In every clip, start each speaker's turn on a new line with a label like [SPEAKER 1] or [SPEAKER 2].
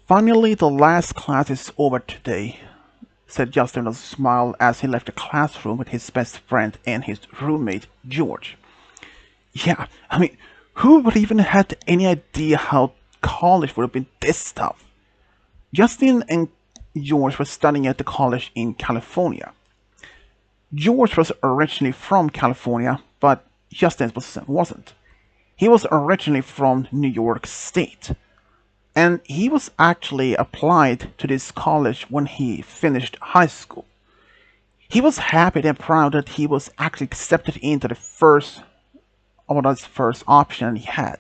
[SPEAKER 1] Finally, the last class is over today, said Justin with a smile as he left the classroom with his best friend and his roommate, George. Yeah, who would even had any idea how college would have been this tough? Justin and George were studying at the college in California. George was originally from California, but Justin wasn't. He was originally from New York State, and he was actually applied to this college when he finished high school. He was happy and proud that he was actually accepted into the first option he had.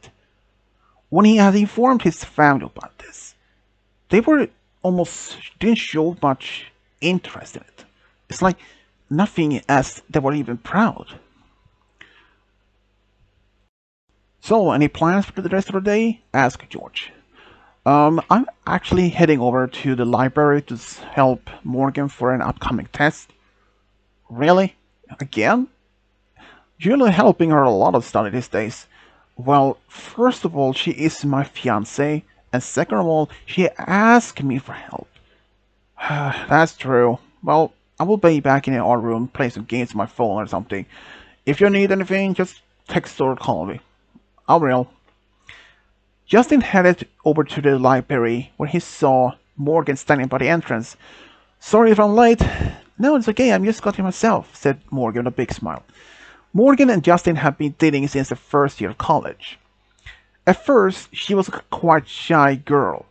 [SPEAKER 1] When he had informed his family about this, they were almost didn't show much interest in it. It's like nothing as they were even proud. So, any plans for the rest of the day? Asked George. I'm actually heading over to the library to help Morgan for an upcoming test. Really? Again? You're helping her a lot of study these days. Well, first of all, she is my fiancée, and second of all, she asked me for help. That's true. Well, I will be back in our room playing some games on my phone or something. If you need anything, just text or call me. I will. Justin headed over to the library where he saw Morgan standing by the entrance. Sorry if I'm late. No, it's okay, I'm just got here myself, said Morgan with a big smile. Morgan and Justin have been dating since the first year of college. At first, she was a quite shy girl,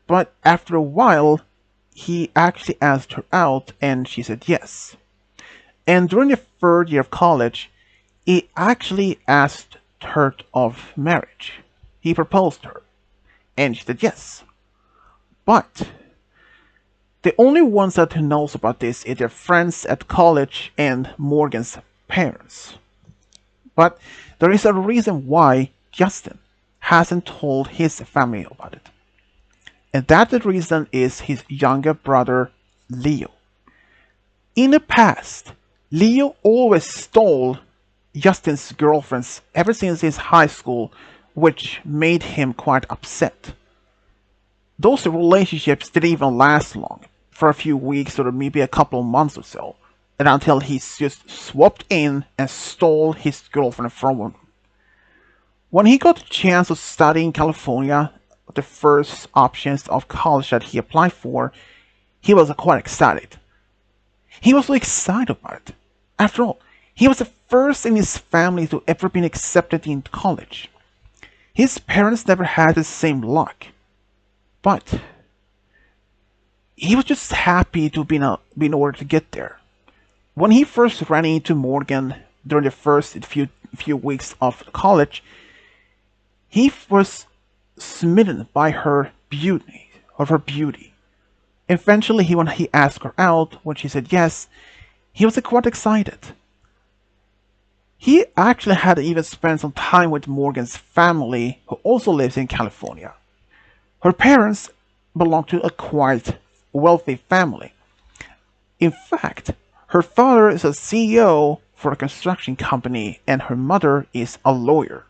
[SPEAKER 1] but after a while, he actually asked her out and she said yes. And during the third year of college, he actually asked her of marriage. He proposed to her, and she said yes. But the only ones that knows about this is their friends at college and Morgan's parents. But there is a reason why Justin hasn't told his family about it. And that the reason is his younger brother, Leo. In the past, Leo always stole Justin's girlfriends ever since his high school, which made him quite upset. Those relationships didn't even last long, for a few weeks or maybe a couple of months or so, and until he just swapped in and stole his girlfriend from him. When he got a chance to study in California, the first options of college that he applied for, he was quite excited. He was so excited about it. After all, he was the first in his family to ever been accepted in college. His parents never had the same luck, but he was just happy to be in order to get there. When he first ran into Morgan during the first few weeks of college, he was smitten by her beauty. Eventually, when he asked her out, when she said yes, he was quite excited. He actually had even spent some time with Morgan's family, who also lives in California. Her parents belong to a quite wealthy family. In fact, her father is a CEO for a construction company and her mother is a lawyer.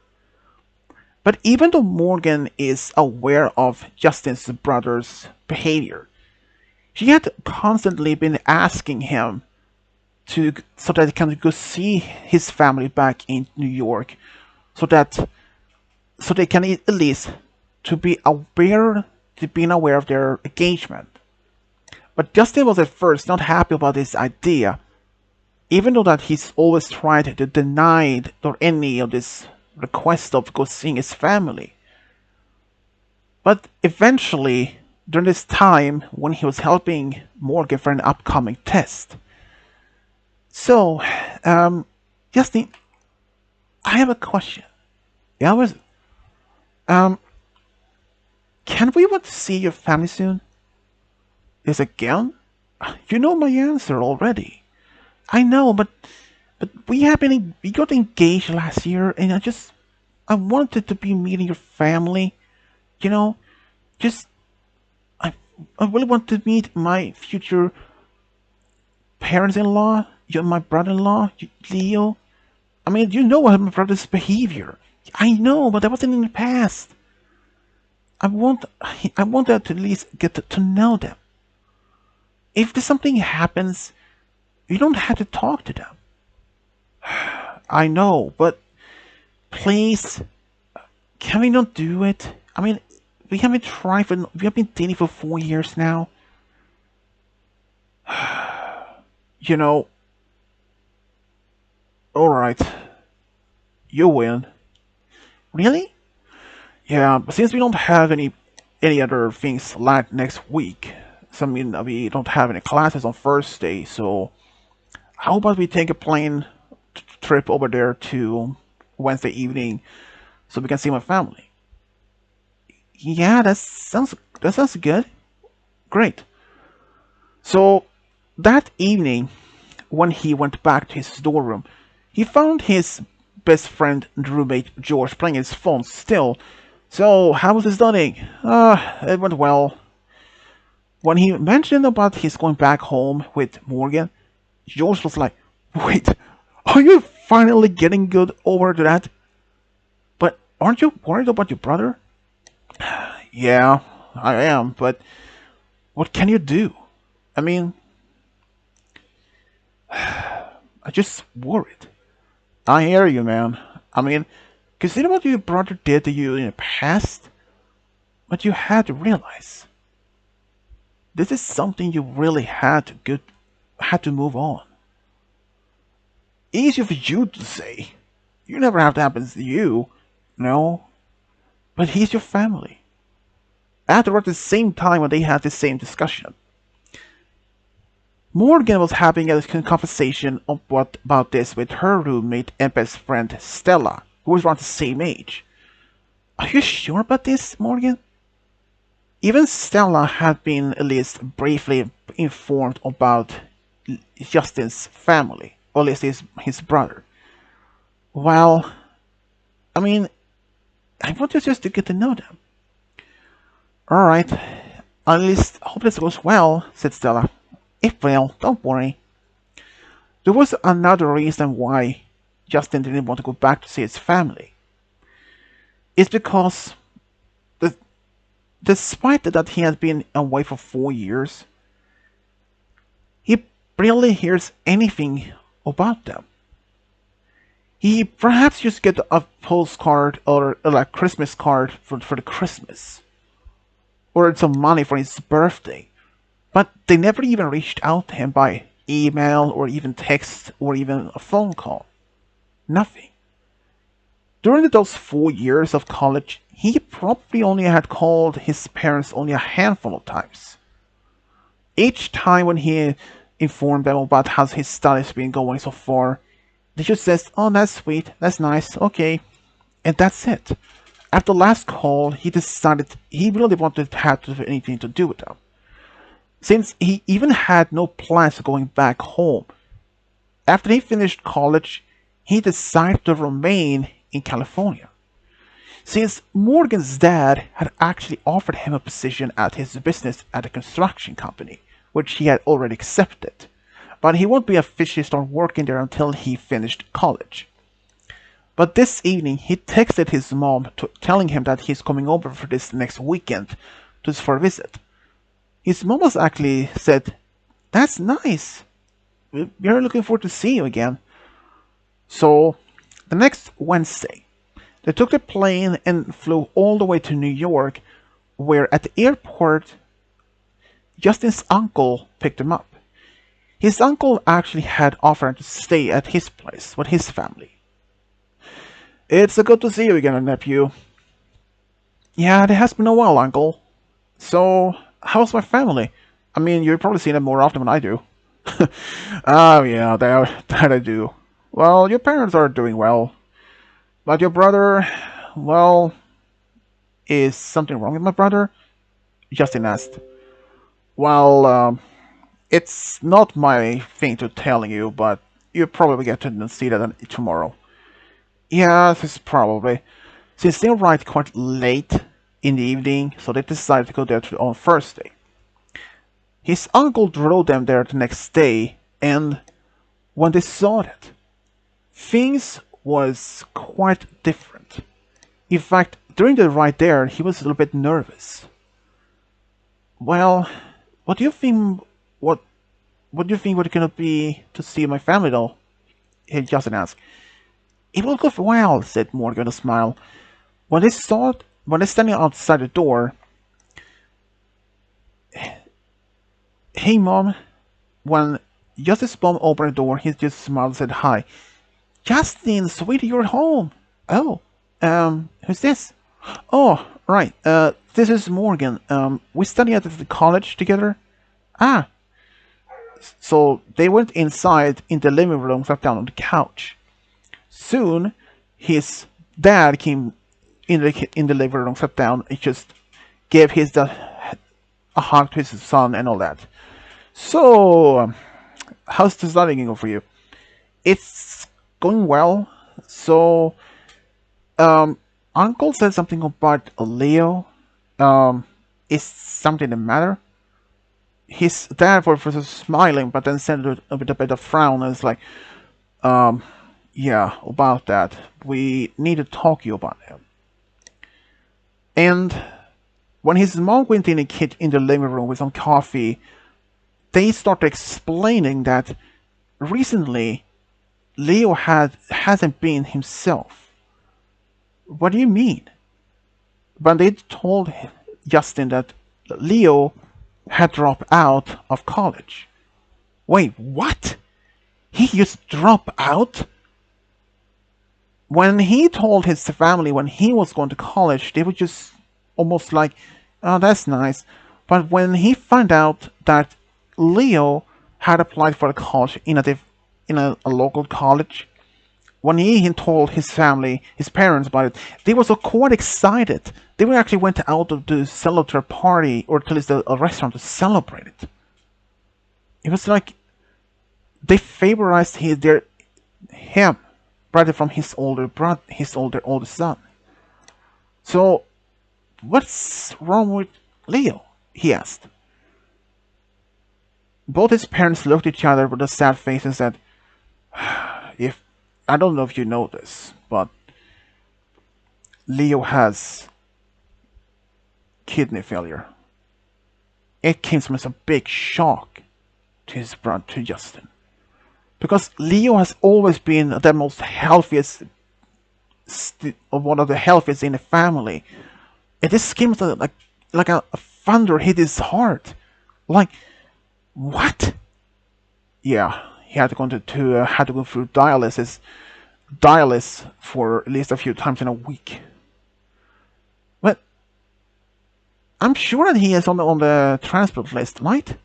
[SPEAKER 1] But even though Morgan is aware of Justin's brother's behavior, she had constantly been asking him so that he can go see his family back in New York, so they can at least being aware of their engagement. But Justin was at first not happy about this idea, even though that he's always tried to deny any of this request of go seeing his family. But eventually, during this time when he was helping Morgan for an upcoming test. So, Justin, I have a question. Yeah, can we want to see your family soon? Yes, again? You know my answer already. I know, but we got engaged last year, and I wanted to be meeting your family. You know, just I really want to meet my future parents-in-law, my brother-in-law, Leo. I mean, you know what my brother's behavior. I know, but that wasn't in the past. I want them to at least get to know them. If there's something happens, you don't have to talk to them. I know, but please, can we not do it? I mean, we have been dating for 4 years now. You know, alright, you win. Really? Yeah, but since we don't have any other things like next week, so I mean we don't have any classes on Thursday, so how about we take a plane trip over there to Wednesday evening so we can see my family? Yeah, that sounds good. Great. So that evening, when he went back to his storeroom, he found his best friend and roommate George playing his phone still. So, how was his studying? It went well. When he mentioned about his going back home with Morgan, George was like, wait, are you finally getting good over to that? But aren't you worried about your brother? Yeah, I am, but what can you do? I mean, I just worried. I hear you, man. I mean, consider what your brother did to you in the past, but you had to realize this is something you really had to move on. Easier for you to say. You never have to happen to you, no. But he's your family. After at the same time when they had the same discussion, Morgan was having a conversation about this with her roommate and best friend Stella, who was around the same age. Are you sure about this, Morgan? Even Stella had been at least briefly informed about Justin's family, or at least his brother. Well, I mean, I want you just to get to know them. Alright, at least hope this goes well, said Stella. It will, don't worry. There was another reason why Justin didn't want to go back to see his family. It's because, the, despite that he had been away for 4 years, he barely hears anything about them. He perhaps just get a postcard or a Christmas card for the Christmas, or some money for his birthday, but they never even reached out to him by email or even text or even a phone call. Nothing. During those 4 years of college, he probably only had called his parents only a handful of times. Each time when he informed them about how his studies been going so far, they just says, "Oh, that's sweet, that's nice, okay," and that's it. After the last call, he decided he really wanted to have anything to do with them. Since he even had no plans of going back home, after he finished college, he decided to remain in California. Since Morgan's dad had actually offered him a position at his business at a construction company, which he had already accepted, but he won't be officially start working there until he finished college. But this evening, he texted his mom telling him that he's coming over for this next weekend for a visit. His mom was actually said, "That's nice. We're looking forward to seeing you again." So, the next Wednesday, they took the plane and flew all the way to New York, where at the airport, Justin's uncle picked him up. His uncle actually had offered to stay at his place with his family. "It's a good to see you again, nephew." "Yeah, it has been a while, uncle. So, how's my family? I mean, you've probably seen them more often than I do." "Oh, yeah, that I do. Well, your parents are doing well. But your brother, well, is something wrong with my brother?" Justin asked. "Well, it's not my thing to tell you, but you probably get to see that tomorrow." "Yes, it's probably. Since they arrived quite late in the evening, so they decided to go there on Thursday. His uncle drove them there the next day, and when they saw it, things was quite different. In fact, during the ride there, he was a little bit nervous. Well, what do you think? What What do you think would gonna be to see my family though? He Justin asked. It will go well, said Morgan with a smile. When they standing outside the door, hey mom. When Justin's mom opened the door, he just smiled and said hi. Justin, sweetie, you're home. Oh, who's this? Oh, right. This is Morgan. We study at the college together. Ah, so they went inside in the living room, sat down on the couch. Soon, his dad came in the living room, sat down, and just gave a hug to his son and all that. So, how's the studying going for you? It's going well. So, Uncle said something about Leo. Is something the matter? His dad was smiling, but then said with a bit of frown, and it's like, um, yeah, about that. We need to talk to you about him. And when his mom went in the living room with some coffee, they started explaining that recently Leo hasn't been himself. What do you mean? But they told Justin that Leo had dropped out of college. Wait, what? He just dropped out? When he told his family when he was going to college, they were just almost like, oh, that's nice. But when he found out that Leo had applied for a college in a local college, when he told his family, his parents about it, they were so quite excited. They were actually went out to celebrate a party or at least a restaurant to celebrate it. It was like they favorized him rather from his older son. So what's wrong with Leo? He asked. Both his parents looked at each other with a sad face and said, "If I don't know if you know this, but Leo has kidney failure." It came as a big shock to his brother, to Justin, because Leo has always been the most healthiest, one of the healthiest in the family. And this came as like a thunder hit his heart. Like, what? Yeah, he had to had to go through dialysis for at least a few times in a week. But I'm sure that he is on the transport list, right?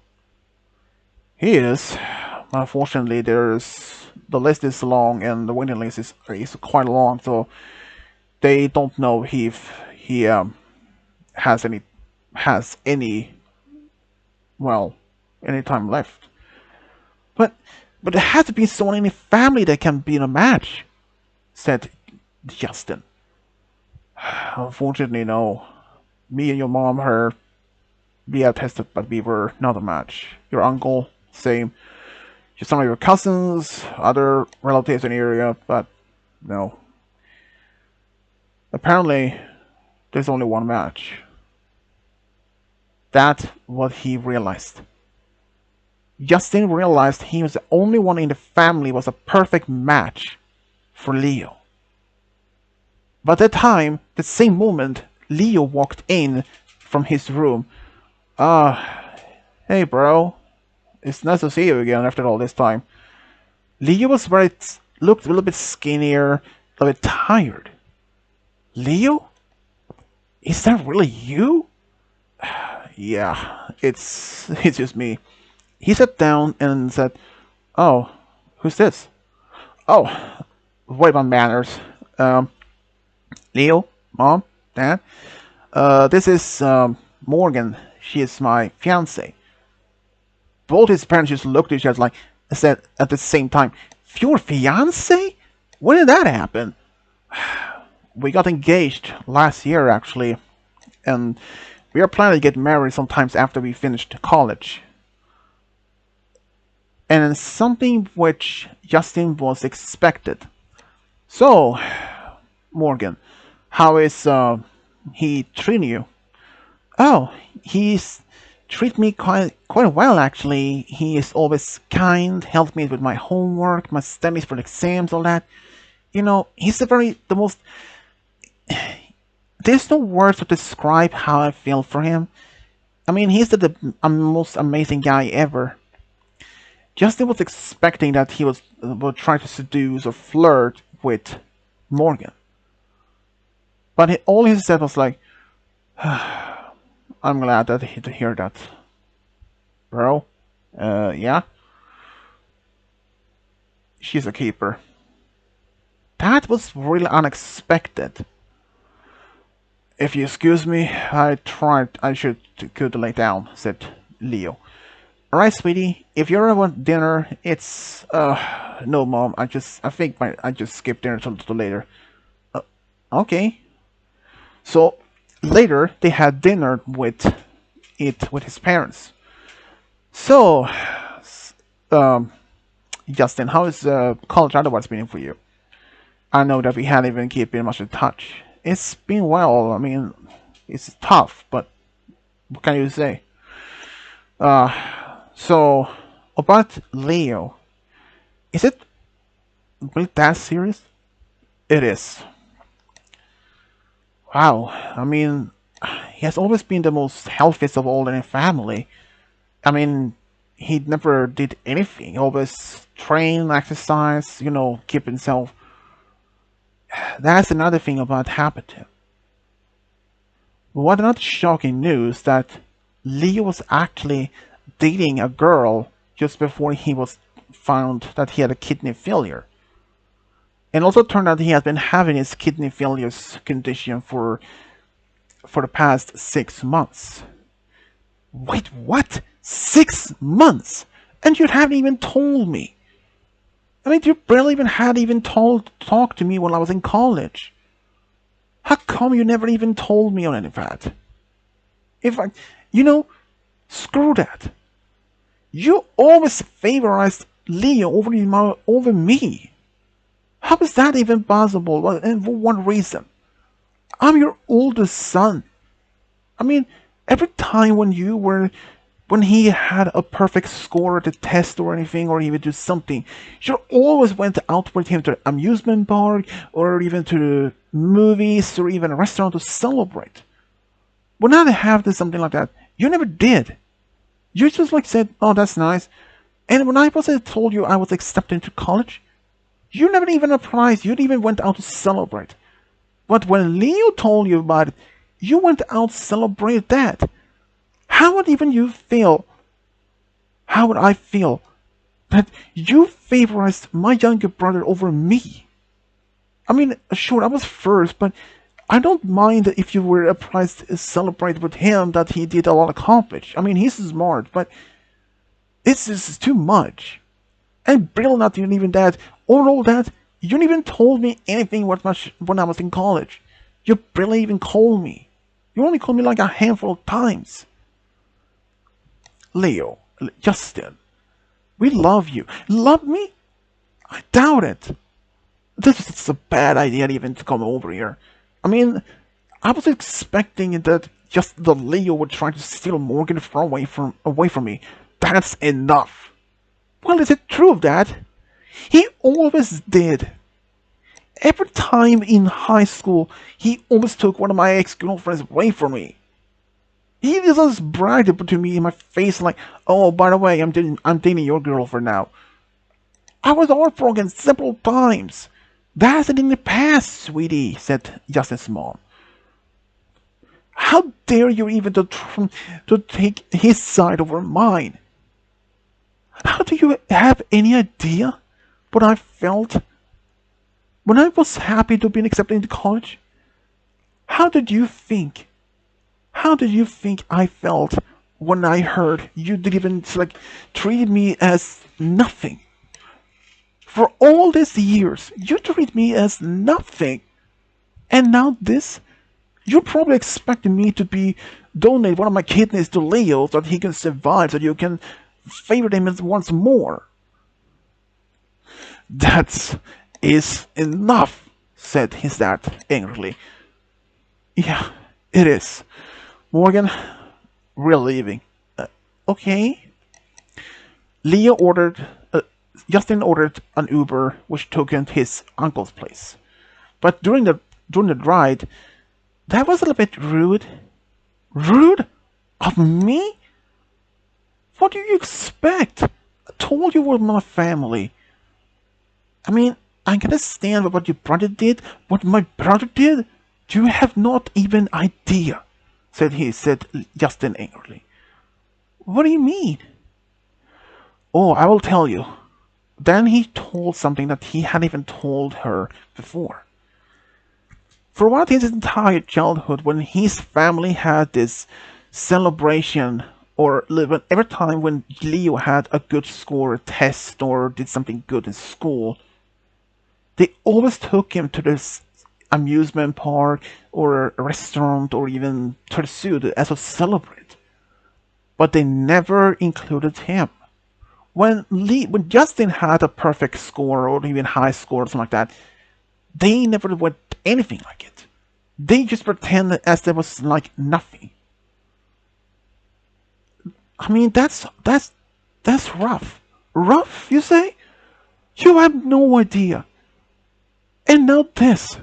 [SPEAKER 1] He is. Unfortunately, the list is long and the waiting list is quite long, so they don't know if he has any well any time left. But there has to be someone in the family that can be in a match, said Justin. Unfortunately, no. Me and your mom, we have tested, but we were not a match. Your uncle, same. Just some of your cousins, other relatives in the area, but no. Apparently, there's only one match. That's what he realized. Justin realized he was the only one in the family was a perfect match for Leo. But at the time, the same moment, Leo walked in from his room. Hey bro, it's nice to see you again after all this time. Leo looked a little bit skinnier, a little bit tired. Leo? Is that really you? Yeah, it's just me. He sat down and said, "Oh, who's this?" "Oh, wait about manners. Leo, mom, dad. This is Morgan. She is my fiance." Both his parents just looked at each other like said at the same time, "Your fiance? When did that happen?" "We got engaged last year, actually, and we are planning to get married sometimes after we finished college." And something which Justin was expected. "So, Morgan, how is he treated you? Oh, he's treat me quite well actually. He is always kind, helped me with my homework, my studies for the exams, all that. He's the most. There's no words to describe how I feel for him. I mean, he's the most amazing guy ever. Justin was expecting that he would try to seduce or flirt with Morgan, but all he said was like, "I'm glad to hear that, bro. Yeah, she's a keeper." That was really unexpected. If you excuse me, I should could lay down, said Leo. Alright, sweetie, if you ever want dinner, it's, no, Mom, I just skipped dinner till later. Uh, okay. So, later, they had dinner with his parents. So, um, Justin, how is, college otherwise been for you? I know that we haven't even keeping much in touch. It's been well, I mean, it's tough, but what can you say? So, about Leo, is it really that serious? It is. Wow. I mean, he has always been the most healthiest of all in the family. I mean, he never did anything. He always train, exercise, keep himself. That's another thing about happened to him. What another shocking news that Leo was actually dating a girl just before he was found that he had a kidney failure. And also turned out he has been having his kidney failure condition for the past 6 months. Wait, what? 6 months? And you haven't even told me. I mean, you barely even had even talked to me when I was in college. How come you never even told me on any of that? If I, you know, screw that. You always favorized Leo over me. How is that even possible? Well, and for one reason. I'm your oldest son. I mean, every time when he had a perfect score at a test or anything, or he would do something, you always went out with him to the amusement park, or even to the movies, or even a restaurant to celebrate. When I have this something like that, you never did. You just like said, "Oh, that's nice." And when I was told you I was accepted into college, you never even applied. You even went out to celebrate. But when Leo told you about it, you went out to celebrate that. How would even you feel? How would I feel that you favorized my younger brother over me? I mean, sure, I was first, but I don't mind if you were surprised to celebrate with him that he did a lot accomplish. I mean, he's smart, but this is too much. And Brill not even that, or all that, you didn't even told me anything what much when I was in college. You barely even called me. You only called me like a handful of times. Leo, Justin, we love you. Love me? I doubt it. This is a bad idea even to come over here. I mean, I was expecting that just the Leo would try to steal Morgan from away from me. That's enough. Well, is it true of that? He always did. Every time in high school, he almost took one of my ex-girlfriends away from me. He just bragged to me in my face like, "Oh, by the way, I'm dating your girlfriend now." I was heartbroken several times. That's in the past, sweetie, said Justin's mom. How dare you even to take his side over mine? How do you have any idea what I felt when I was happy to be accepted into college? How did you think? How did you think I felt when I heard you didn't even like treat me as nothing? For all these years, you treat me as nothing. And now this? You're probably expecting me to be donate one of my kidneys to Leo so that he can survive, so you can favor him once more. That is enough, said his dad angrily. Yeah, It is. Morgan, we're leaving. Okay. Leo ordered. Justin ordered an Uber, which took him to his uncle's place. But during the ride, that was a little bit rude. Rude? Of me? What do you expect? I told you we're my family. I mean, I can understand what your brother did. What my brother did? You have not even idea, said Justin angrily. What do you mean? Oh, I will tell you. Then he told something that he hadn't even told her before. Throughout his entire childhood, when his family had this celebration, or every time when Leo had a good score, a test, or did something good in school, they always took him to this amusement park or a restaurant or even to the zoo as a celebrate. But they never included him. When Justin had a perfect score or even high score or something like that, they never went anything like it. They just pretended as there was like nothing. I mean, that's rough. Rough, you say? You have no idea. And now this.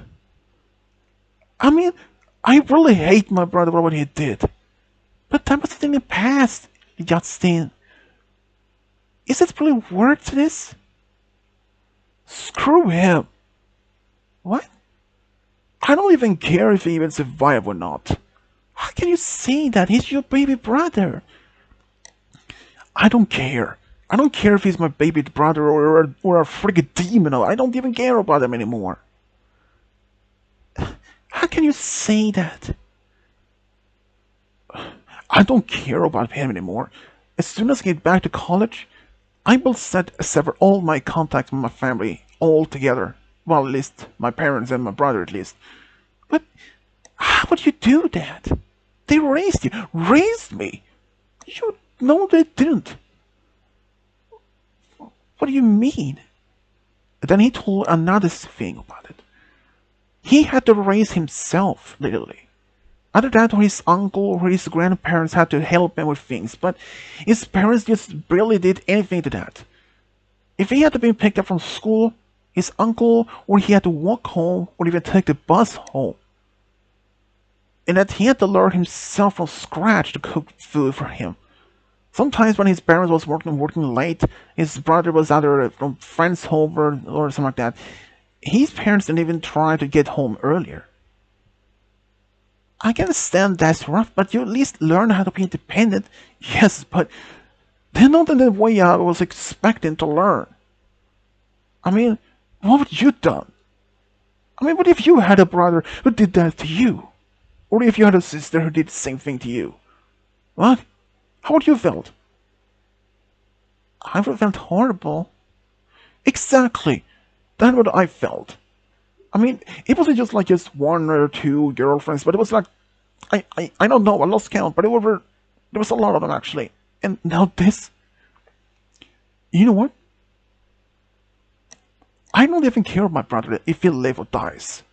[SPEAKER 1] I mean, I really hate my brother for what he did. But that was in the past, Justin. Is it really worth this? Screw him. What? I don't even care if he even survived or not. How can you say that? He's your baby brother. I don't care. I don't care if he's my baby brother or a friggin' demon. I don't even care about him anymore. How can you say that? I don't care about him anymore. As soon as I get back to college, I will sever all my contacts with my family all together. Well, at least my parents and my brother, at least. But how would you do that? They raised you. Raised me? You know they didn't. What do you mean? Then he told another thing about it. He had to raise himself, literally. Either that or his uncle or his grandparents had to help him with things, but his parents just barely did anything to that. If he had to be picked up from school, his uncle, or he had to walk home, or even take the bus home. And that he had to learn himself from scratch to cook food for him. Sometimes when his parents was working late, his brother was either from friends home or something like that. His parents didn't even try to get home earlier. I can understand that's rough, but you at least learn how to be independent. Yes, but they're not in the way I was expecting to learn. I mean, what would you done? I mean, what if you had a brother who did that to you? Or if you had a sister who did the same thing to you? What? How would you felt? I would have felt horrible. Exactly. That's what I felt. I mean, it wasn't just one or two girlfriends, but it was like, I don't know, I lost count, but there was a lot of them actually. And now this. You know what? I don't even care about my brother if he lives or dies.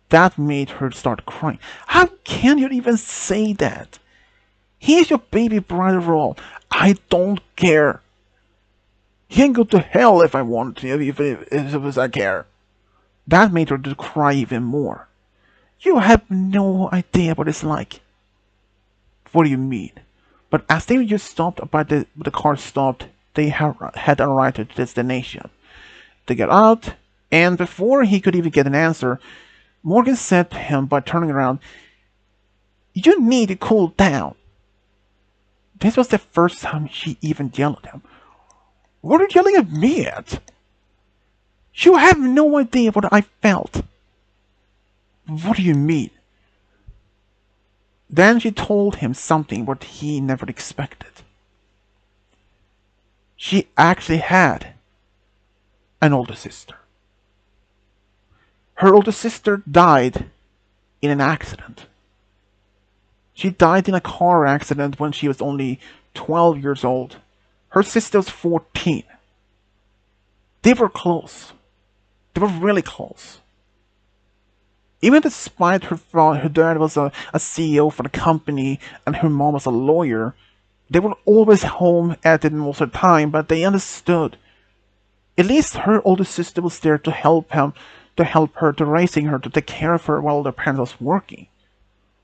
[SPEAKER 1] That made her start crying. How can you even say that? He's your baby brother, Roll. I don't care. He can go to hell if I want to, if I care. That made her to cry even more. You have no idea what it's like. What do you mean? But as they just stopped, the car stopped, they had arrived at the destination. They got out, and before he could even get an answer, Morgan said to him by turning around, "You need to cool down." This was the first time she even yelled at him. What are you yelling at me at? You have no idea what I felt. What do you mean? Then she told him something what he never expected. She actually had an older sister. Her older sister died in an accident. She died in a car accident when she was only 12 years old. Her sister was 14. They were close. They were really close. Even despite her dad was a CEO for the company and her mom was a lawyer, they were always home at it most of the time, but they understood. At least her older sister was there to help her, to raising her, to take care of her while their parents was working.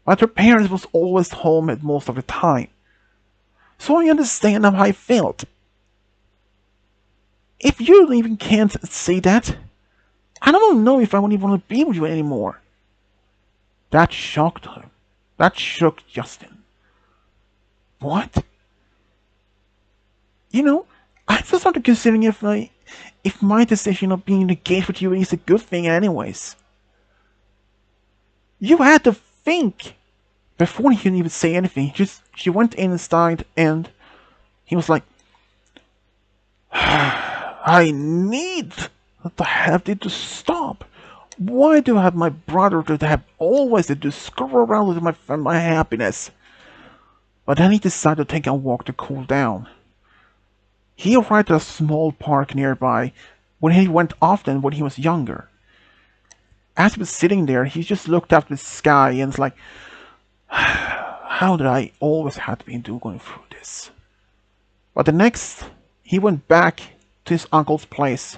[SPEAKER 1] But her parents was always home at most of the time. So I understand how I felt. If you even can't say that, I don't know if I would even want to be with you anymore. That shocked her. That shook Justin. What? You know, I just started considering if my decision of being engaged with you is a good thing anyways. You had to think. Before he could even say anything, she went inside and he was like, I need to have it to stop. Why do I have my brother to have always to screw around with my happiness? But then he decided to take a walk to cool down. He arrived at a small park nearby when he went often when he was younger. As he was sitting there, he just looked up at the sky and was like, how did I always have to be going through this? But the next, he went back to his uncle's place.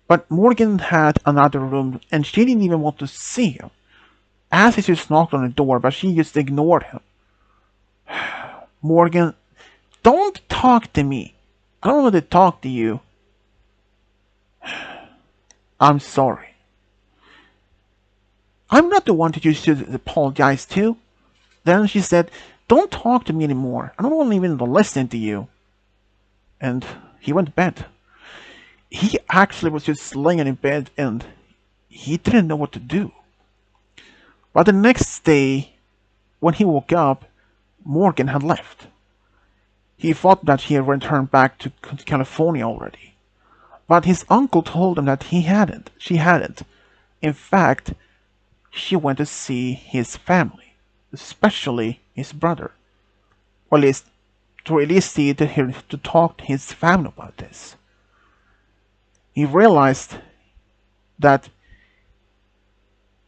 [SPEAKER 1] But Morgan had another room and she didn't even want to see him. As he just knocked on the door, but she just ignored him. Morgan, don't talk to me. I don't want to talk to you. I'm sorry. I'm not the one that you should apologize to. Then she said, don't talk to me anymore. I don't want even to listen to you. And he went to bed. He actually was just laying in bed and he didn't know what to do. But the next day, when he woke up, Morgan had left. He thought that he had returned back to California already. But his uncle told him that he hadn't. She hadn't. In fact, she went to see his family, especially his brother. Or at least to talk to his family about this. He realized that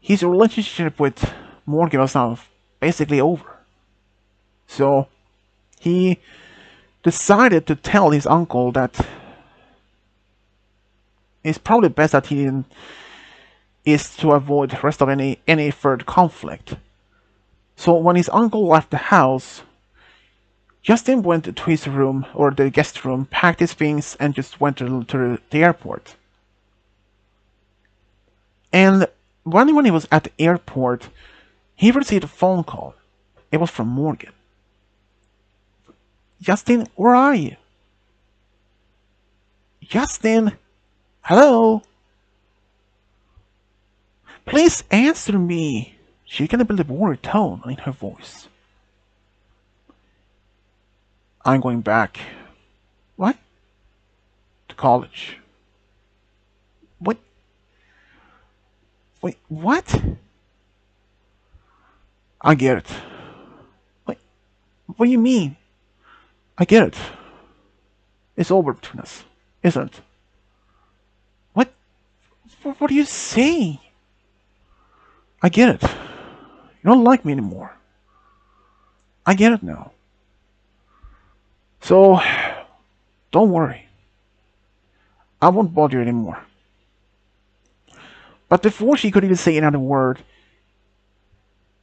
[SPEAKER 1] his relationship with Morgan was now basically over. So he decided to tell his uncle that it's probably best that he didn't, is to avoid the rest of any further conflict. So when his uncle left the house, Justin went to his room, or the guest room, packed his things, and just went to the airport. And when he was at the airport, he received a phone call. It was from Morgan. Justin, where are you? Justin, hello? Please answer me. She can build a worried tone in her voice. I'm going back. What? To college. What? Wait, what? I get it. Wait, what do you mean? I get it. It's over between us, isn't it? What? What are you saying? I get it. You don't like me anymore. I get it now. So, don't worry. I won't bother you anymore. But before she could even say another word,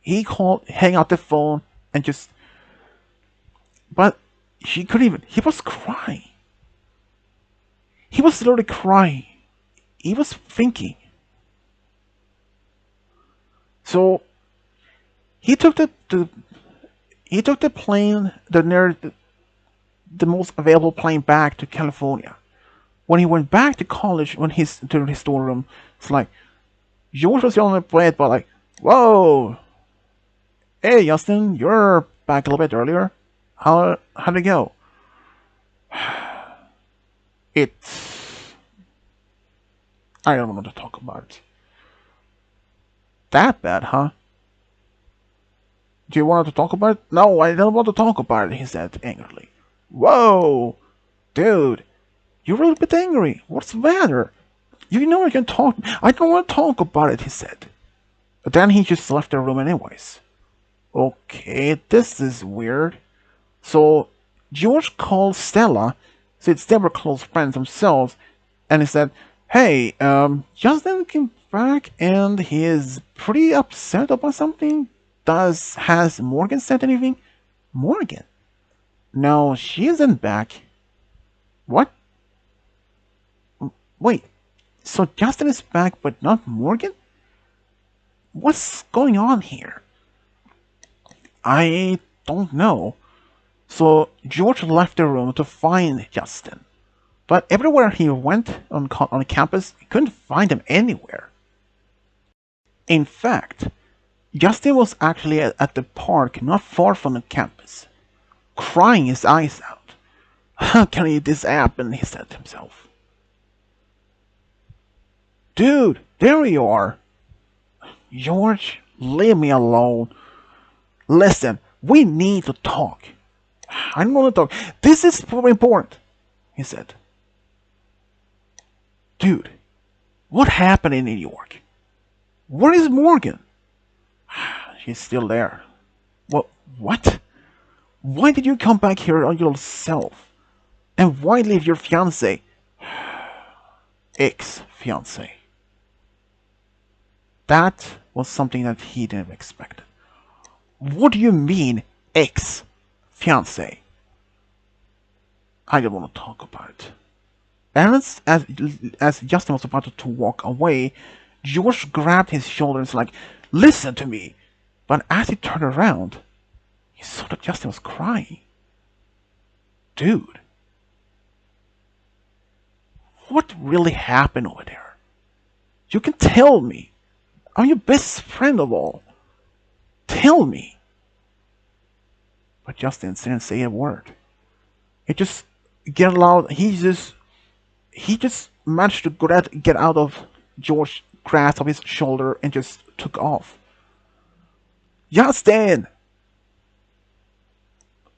[SPEAKER 1] he hang up the phone, and just... But she couldn't even... He was crying. He was literally crying. He was thinking. So, he took the plane, the most available plane back to California. When he went back to college, to his storeroom, it's like, George was on the bed, but like, whoa, hey Justin, you're back a little bit earlier. How'd it go? It's... I don't want to talk about it. That bad, huh? Do you want to talk about it? No, I don't want to talk about it, he said angrily. Whoa! Dude, you're a little bit angry. What's the matter? You know I can talk. I don't want to talk about it, he said. Then he just left the room anyways. Okay, this is weird. So George called Stella, since they were close friends themselves, and he said, "Hey, Justin came back and he is pretty upset about something. Has Morgan said anything?" Morgan? No, she isn't back. What? Wait, so Justin is back but not Morgan? What's going on here? I don't know. So George left the room to find Justin. But everywhere he went on campus, he couldn't find him anywhere. In fact, Justin was actually at the park not far from the campus, crying his eyes out. "How can this happen?" he said to himself. "Dude, there you are." "George, leave me alone. Listen, we need to talk." "I don't want to talk. This is very important," he said. "Dude, what happened in New York? Where is Morgan?" "She's still there." What? Why did you come back here on yourself? And why leave your fiancé?" Ex-fiancé. That was something that he didn't expect. "What do you mean, ex-fiancé?" "I don't want to talk about it." And as Justin was about to walk away, George grabbed his shoulders like, "Listen to me." But as he turned around, he saw that Justin was crying. "Dude, what really happened over there? You can tell me. I'm your best friend of all. Tell me." But Justin didn't say a word. He just get loud. He just managed to get out of George's grasp of his shoulder and just took off. "Justin!"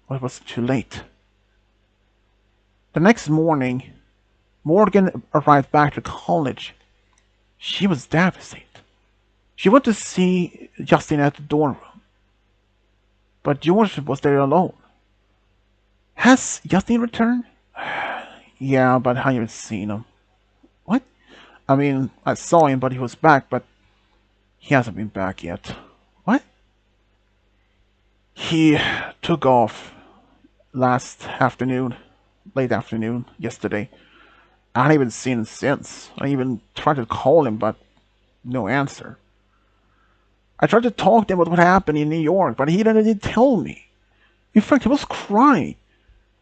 [SPEAKER 1] But it was too late. The next morning, Morgan arrived back to college. She was devastated. She went to see Justin at the dorm room, but George was there alone. "Has Justin returned?" "Yeah, but I haven't seen him." "What?" "I mean, I saw him, but he was back, but he hasn't been back yet." "What?" "He took off last afternoon, late afternoon, yesterday. I haven't even seen him since. I even tried to call him, but no answer. I tried to talk to him about what happened in New York, but he didn't tell me. In fact, he was crying.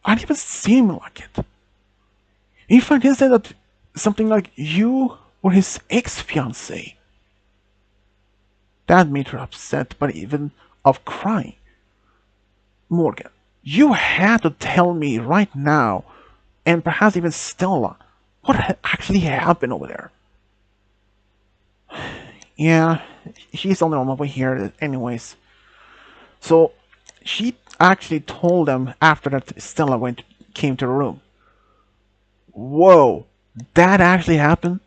[SPEAKER 1] I didn't even seem like it. In fact, he said that something like you were his ex-fiancée." That made her upset, but even of crying. "Morgan, you had to tell me right now, and perhaps even Stella, what actually happened over there." "Yeah, she's only on my way here anyways." So she actually told them after that Stella came to the room. "Whoa, that actually happened?"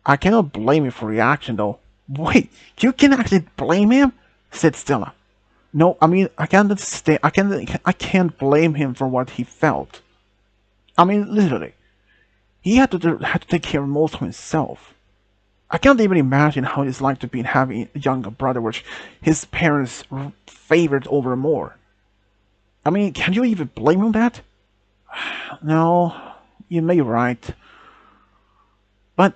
[SPEAKER 1] "I cannot blame him for reaction though." "Wait, you can actually blame him?" said Stella. "No, I mean I can't blame him for what he felt. I mean literally, he had to take care of most of himself. I can't even imagine how it's like to be having a younger brother which his parents favored over more. I mean, can you even blame him that?" "No, you may be right. But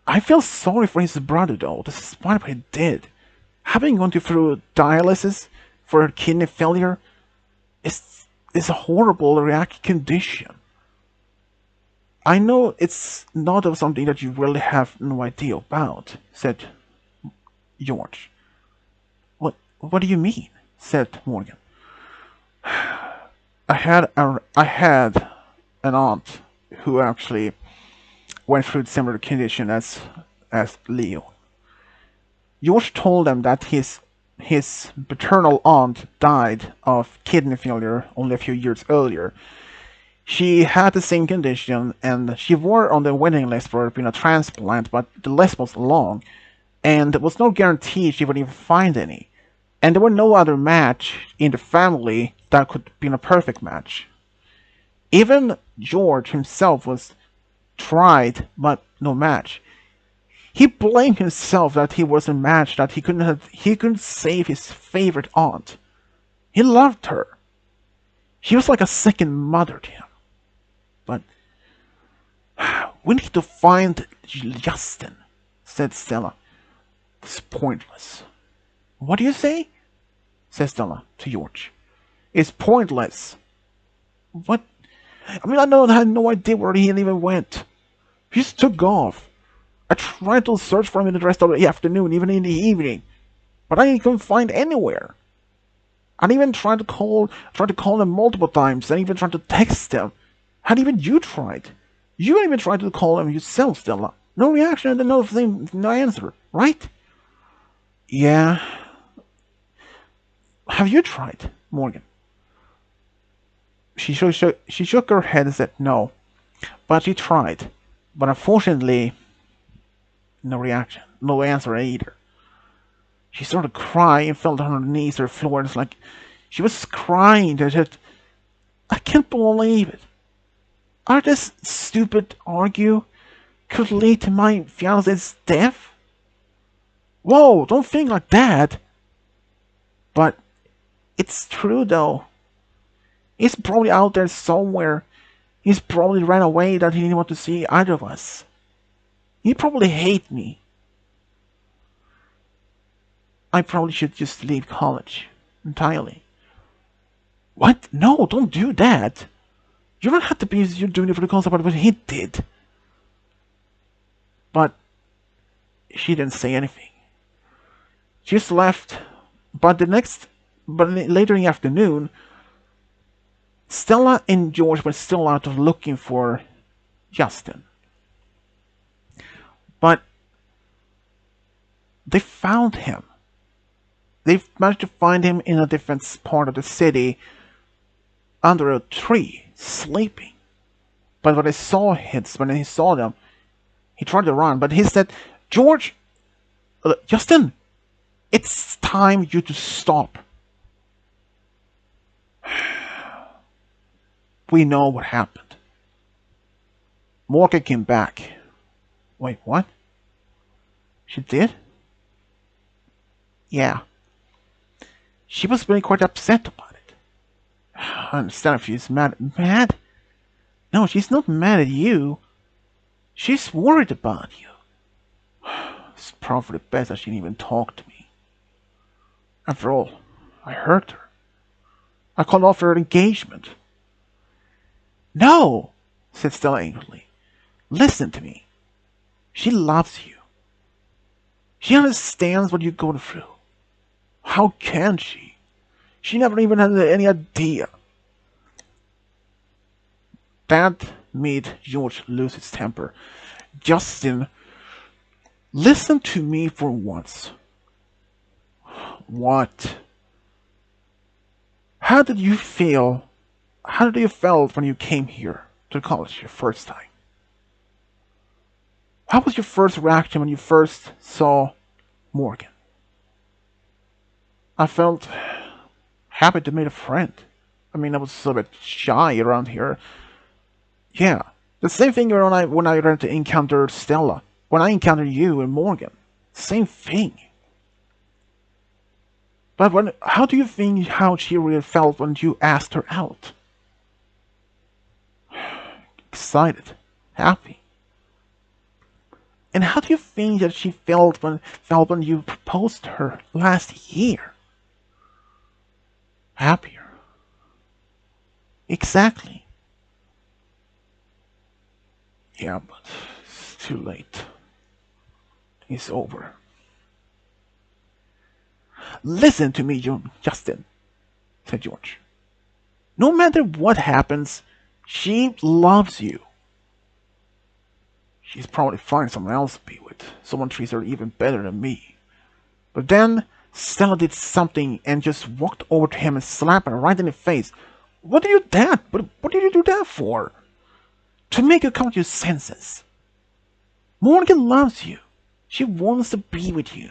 [SPEAKER 1] I feel sorry for his brother though, despite what he did. Having gone through dialysis for kidney failure is a horrible react condition. I know it's not something that you really have no idea about," said George. What do you mean?" said Morgan. I had an aunt who actually went through similar condition as Leo. George told them that his paternal aunt died of kidney failure only a few years earlier. She had the same condition, and she were on the waiting list for a transplant, but the list was long. and there was no guarantee she would even find any. And there were no other match in the family that could be a perfect match. Even George himself was tried, but no match. He blamed himself that he wasn't matched, that he couldn't save his favorite aunt. He loved her. She was like a second mother to him. But we need to find Justin, said Stella. It's pointless. What do you say? Said Stella to George. It's pointless. What? I mean, I had no idea where he even went. He just took off. I tried to search for him in the rest of the afternoon, even in the evening, but I couldn't find anywhere. I even tried to call him multiple times, and even tried to text him. Had even you tried? You even tried to call him yourself, Stella. No reaction and no answer, right? Yeah. Have you tried, Morgan? She shook her head and said no, but she tried. But unfortunately, no reaction, no answer either. She started crying and fell on her knees or the floor. And it's like she was crying. Just, I can't believe it. Our this stupid argue could lead to my fiance's death? Whoa, don't think like that. But it's true though. He's probably out there somewhere. He's probably ran away that he didn't want to see either of us. He probably hates me. I probably should just leave college entirely. What? No, don't do that. You don't have to be you're doing it for the concept of what he did. But she didn't say anything. She just left. But later in the afternoon, Stella and George were still out looking for Justin. But they found him. They managed to find him in a different part of the city, under a tree, sleeping. But when he saw them, he tried to run. But he said, "George, Justin, it's time you to stop. We know what happened. Morgan came back." Wait, what? She did? Yeah. She was really quite upset about it. I understand if she's mad. Mad? No, she's not mad at you. She's worried about you. It's probably for the best that she didn't even talk to me. After all, I hurt her. I called off her engagement. No, said Stella angrily. Listen to me. She loves you. She understands what you're going through. How can she? She never even had any idea. That made George lose his temper. Justin, listen to me for once. What? How did you feel? How did you felt when you came here to college your first time? How was your first reaction when you first saw Morgan? I felt happy to meet a friend. I mean, I was a bit shy around here. Yeah, the same thing when I ran to encounter Stella. When I encountered you and Morgan. Same thing. But how do you think how she really felt when you asked her out? Excited. Happy. And how do you think that she felt when you proposed to her last year? Happier. Exactly. Yeah, but it's too late. It's over. Listen to me, Justin, said George. No matter what happens, she loves you. She's probably finding someone else to be with. Someone treats her even better than me. But then Stella did something and just walked over to him and slapped him right in the face. What did you do that? What did you do that for? To make you come to your senses. Morgan loves you. She wants to be with you.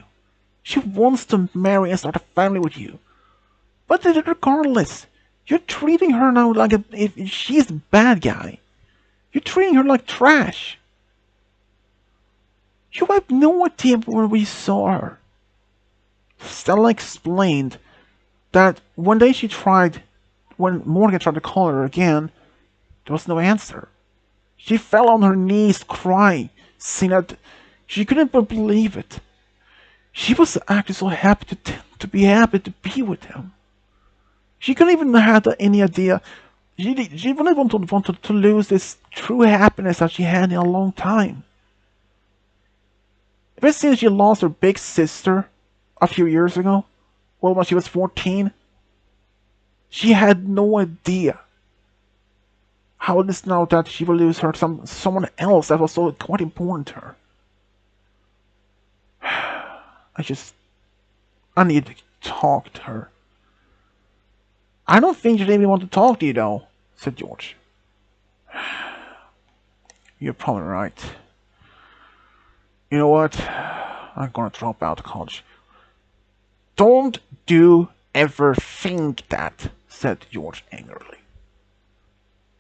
[SPEAKER 1] She wants to marry and start a family with you. But regardless, you're treating her now like if she's the bad guy. You're treating her like trash. You have no idea when we saw her. Stella explained that one day when Morgan tried to call her again, there was no answer. She fell on her knees crying, saying that she couldn't believe it. She was actually so happy to be happy to be with him. She couldn't even have any idea. She wouldn't want to lose this true happiness that she had in a long time. Ever since she lost her big sister a few years ago, well, when she was 14, she had no idea how it is now that she will lose her someone else that was so quite important to her. I need to talk to her. I don't think she'd even want to talk to you, though, said George. You're probably right. You know what? I'm gonna drop out of college. Don't you ever think that, said George angrily.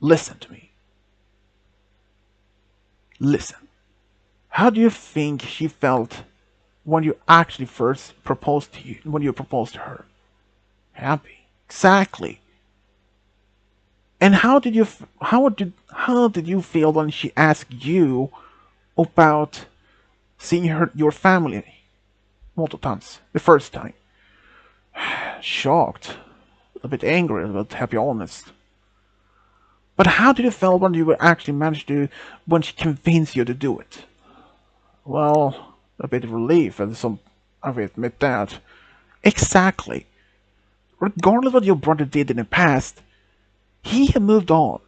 [SPEAKER 1] Listen to me. Listen. How do you think she felt when you actually first proposed to you, when you proposed to her? Happy. Exactly. And how did you feel when she asked you about seeing your family multiple times the first time? Shocked, a bit angry, but to be honest. But how did you feel when you actually managed to, when she convinced you to do it? Well, a bit of relief, and I will admit that. Exactly. Regardless of what your brother did in the past, he had moved on,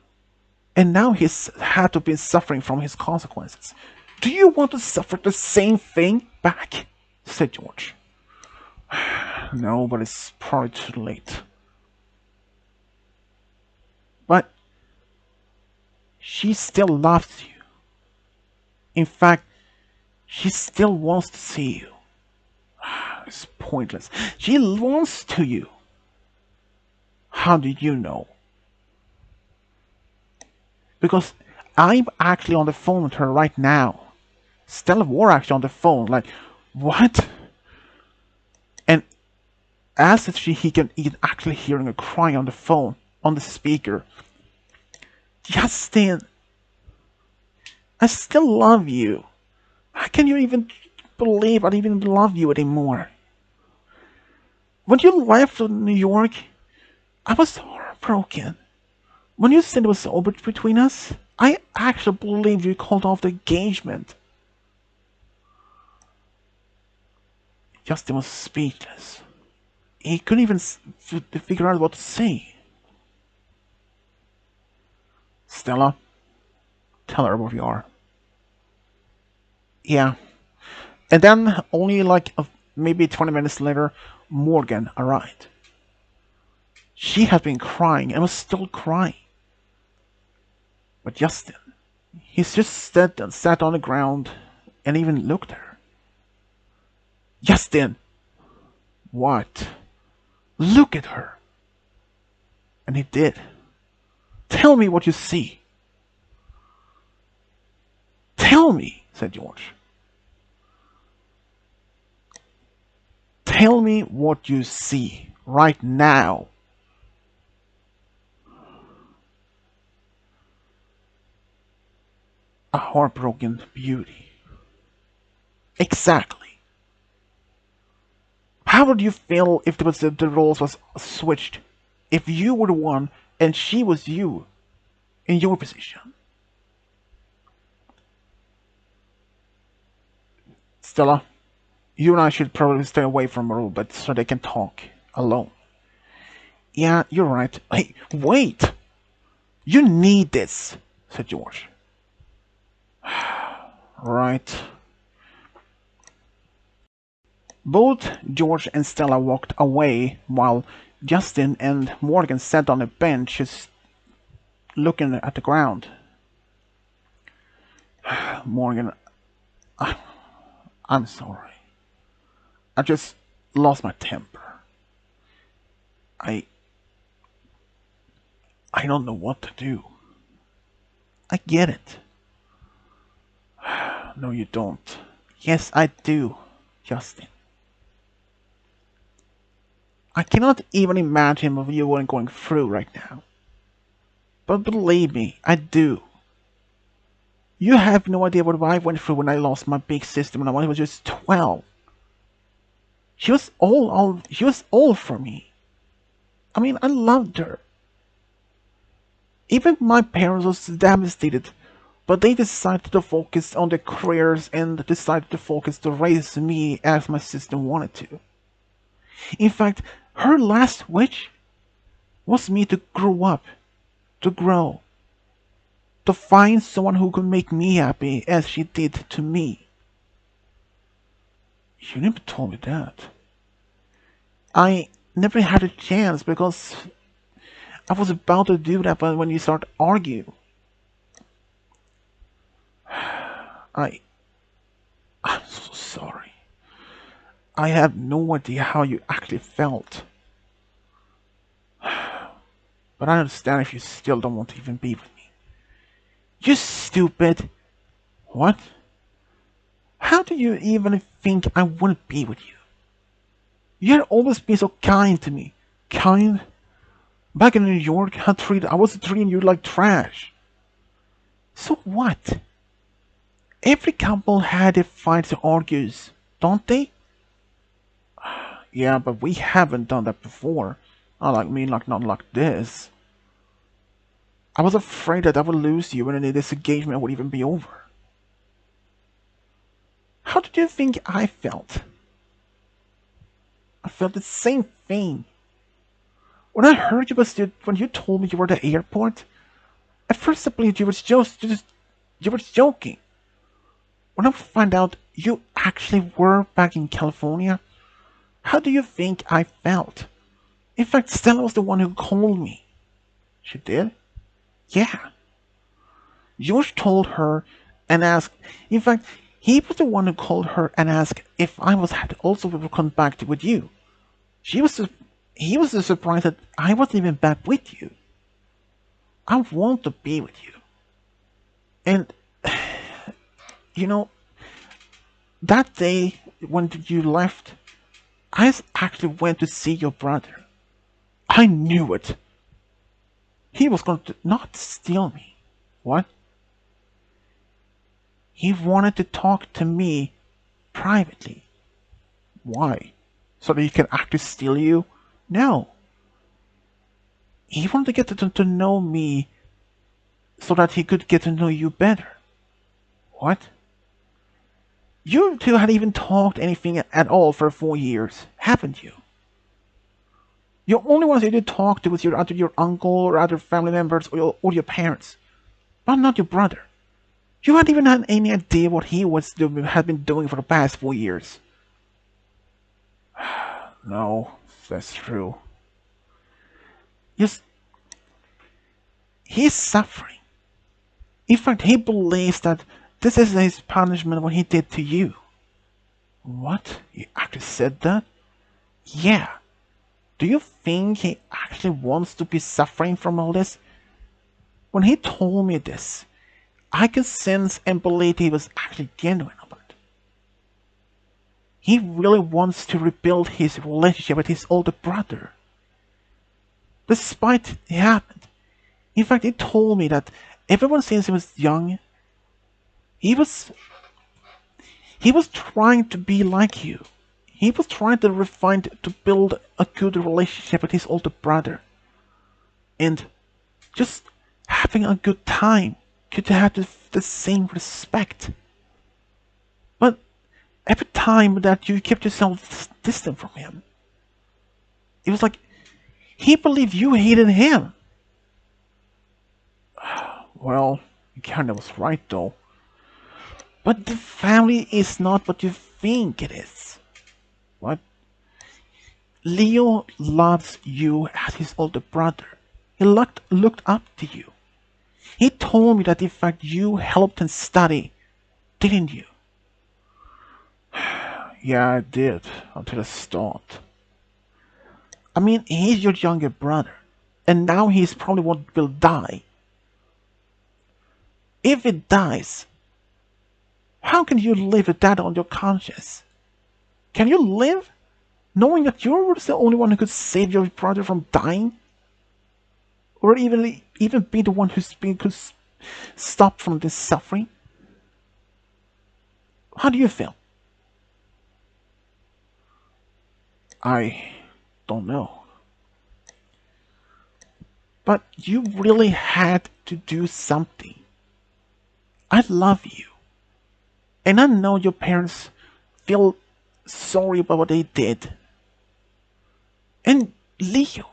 [SPEAKER 1] and now he's had to be suffering from his consequences. Do you want to suffer the same thing back? Said George. No, but it's probably too late. But she still loves you. In fact, she still wants to see you. It's pointless. She wants to you. How did you know? Because I'm actually on the phone with her right now. Stella were actually on the phone. Like, what? And as if he can actually hearing her crying on the phone, on the speaker. Justin, I still love you. How can you even believe I even love you anymore? When you left New York, I was heartbroken. When you said it was over between us, I actually believed you called off the engagement. Justin was speechless. He couldn't even figure out what to say. Stella, tell her where we are. Yeah. And then, only like maybe 20 minutes later, Morgan arrived. She had been crying and was still crying. But Justin, he's just sat on the ground and even looked at her. Justin! What? Look at her! And he did. Tell me what you see. Tell me, said George. Tell me what you see right now. A heartbroken beauty. Exactly. How would you feel if the roles was switched? If you were the one and she was you in your position? Stella, you and I should probably stay away from her a bit so they can talk alone. Yeah, you're right. Hey, wait! You need this, said George. Right. Both George and Stella walked away while Justin and Morgan sat on a bench just looking at the ground. Morgan, I'm sorry. I just lost my temper. I I don't know what to do. I get it. No, you don't. Yes, I do, Justin. I cannot even imagine what you are going through right now. But believe me, I do. You have no idea what I went through when I lost my big sister when I was just 12. She was all for me. I mean, I loved her. Even my parents was devastated, but they decided to focus on their careers and decided to focus to raise me as my sister wanted to. In fact, her last wish was me to grow up, to grow, to find someone who could make me happy as she did to me. You never told me that. I never had a chance because I was about to do that, but when you start arguing, I, I'm so sorry. I have no idea how you actually felt. But I understand if you still don't want to even be with me. You stupid. What? How do you even think I wouldn't be with you? You had always been so kind to me. Kind? Back in New York, I was treating you like trash. So what? Every couple had their fights and argues, don't they? Yeah, but we haven't done that before. Not like this. I was afraid that I would lose you and then this engagement would even be over. How did you think I felt? I felt the same thing. When I heard when you told me you were at the airport, at first I believed you were joking. When I found out you actually were back in California, how do you think I felt? In fact, Stella was the one who called me. She did? Yeah. George told her and asked. In fact, he was the one who called her and asked if I was had also come back with you. She was. He was surprised that I wasn't even back with you. I want to be with you. And you know, that day when you left, actually went to see your brother. I knew it. He was going to not steal me. What? He wanted to talk to me privately. Why? So that he can actually steal you? No. He wanted to get to know me so that he could get to know you better. What? You two hadn't even talked anything at all for 4 years, haven't you? The only ones you did talk to was either your uncle or other family members or your parents, but not your brother. You hadn't even had any idea what he had been doing for the past 4 years. No, that's true. Yes, he's suffering. In fact, he believes that this is his punishment what he did to you. What? You actually said that? Yeah. Do you think he actually wants to be suffering from all this? When he told me this, I could sense and believe he was actually genuine about it. He really wants to rebuild his relationship with his older brother. Despite it happened. In fact, he told me that everyone since he was young, he was he was trying to be like you. He was trying to refine to build a good relationship with his older brother. And just having a good time. Could have the same respect. But every time that you kept yourself distant from him, it was like he believed you hated him. Well, you kind of was right though. But the family is not what you think it is. What? Leo loves you as his older brother. He looked up to you. He told me that in fact you helped him study, didn't you? Yeah, I did, until I stopped. I mean, he's your younger brother, and now he's probably what will die. If it dies, how can you live with that on your conscience? Can you live knowing that you were the only one who could save your brother from dying? Or even be the one who's been could stop from this suffering? How do you feel? I don't know. But you really had to do something. I love you. And I know your parents feel sorry about what they did. And Leo,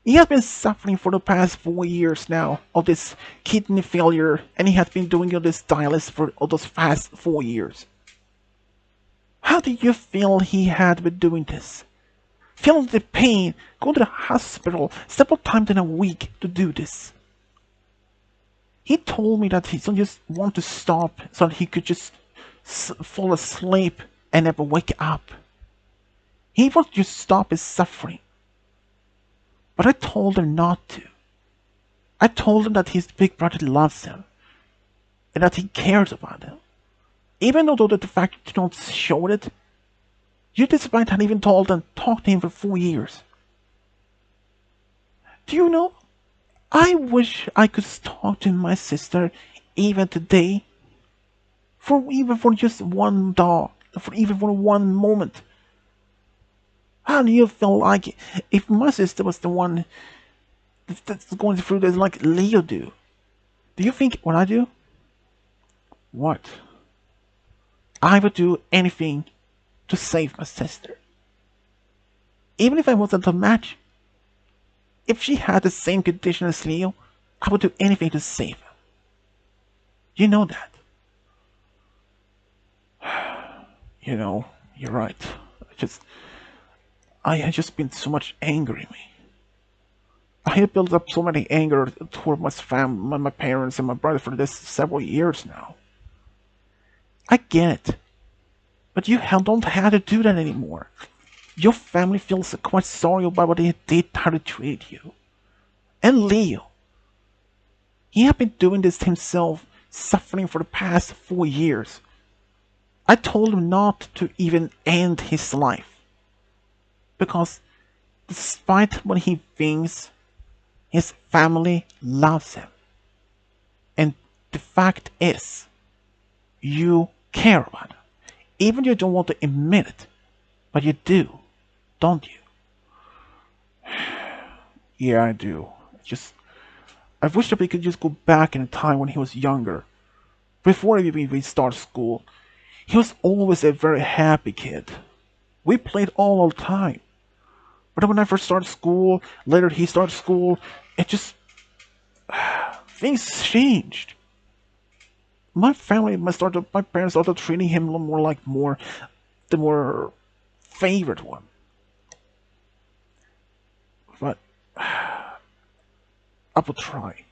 [SPEAKER 1] he has been suffering for the past 4 years now of this kidney failure, and he has been doing all this dialysis for all those past 4 years. How do you feel he had been doing this? Feeling the pain, going to the hospital several times in a week to do this. He told me that he just wanted to stop so that he could just fall asleep and never wake up. He wanted to stop his suffering. But I told him not to. I told him that his big brother loves him and that he cares about him. Even though the fact that you don't show it, you despite had even told him, talked to him for 4 years. Do you know? I wish I could talk to my sister even today. Even for just one dog. Even for one moment. How do you feel like if my sister was the one that's going through this like Leo do? Do you think what I do? What? I would do anything to save my sister. Even if I wasn't a match. If she had the same condition as Leo, I would do anything to save her. You know that. You know, you're right. I had just been so much anger in me. I had built up so many anger toward my parents and my brother for this several years now. I get it. But you don't have to do that anymore. Your family feels quite sorry about what they did, how to treat you. And Leo. He had been doing this himself, suffering for the past 4 years. I told him not to even end his life. Because despite what he thinks, his family loves him. And the fact is, you care about him. Even if you don't want to admit it, but you do, don't you? Yeah, I do. I wish that we could just go back in a time when he was younger. Before we start school, he was always a very happy kid. We played all the time. But when I first started school, later he started school, it just things changed. My parents started treating him a little more like the more favorite one. But I will try.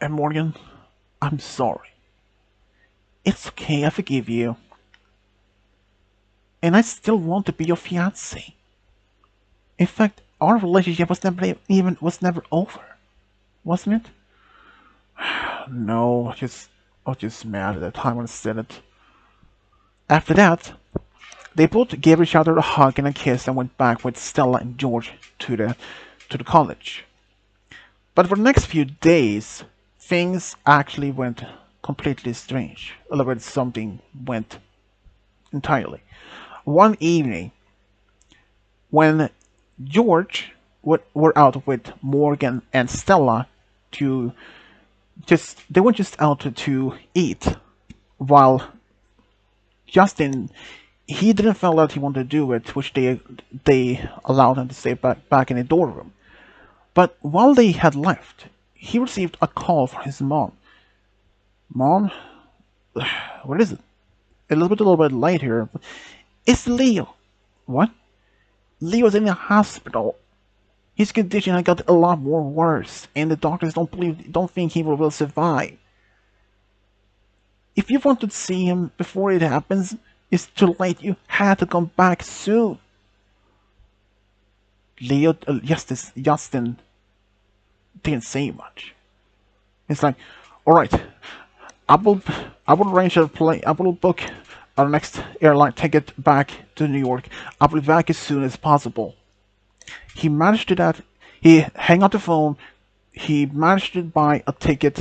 [SPEAKER 1] And Morgan, I'm sorry. It's okay, I forgive you. And I still want to be your fiance. In fact, our relationship was never over, wasn't it? No, I was just mad at the time when I said it. After that, they both gave each other a hug and a kiss and went back with Stella and George to the college. But for the next few days, things actually went completely strange. A little bit something went entirely. One evening, when George were out with Morgan and Stella to they went just out to eat, while Justin, he didn't feel that he wanted to do it, which they allowed him to stay back in the dorm room. But while they had left, he received a call from his mom. Mom, what is it? A little bit late here. It's Leo. What? Leo's in the hospital. His condition had got a lot more worse, and the doctors don't think he will survive. If you want to see him before it happens, it's too late. You had to come back soon. Justin didn't say much. It's like, all right, I will, I will arrange a plane. I will book our next airline ticket back to New York. I'll be back as soon as possible. He managed to that. He hung up the phone. He managed to buy a ticket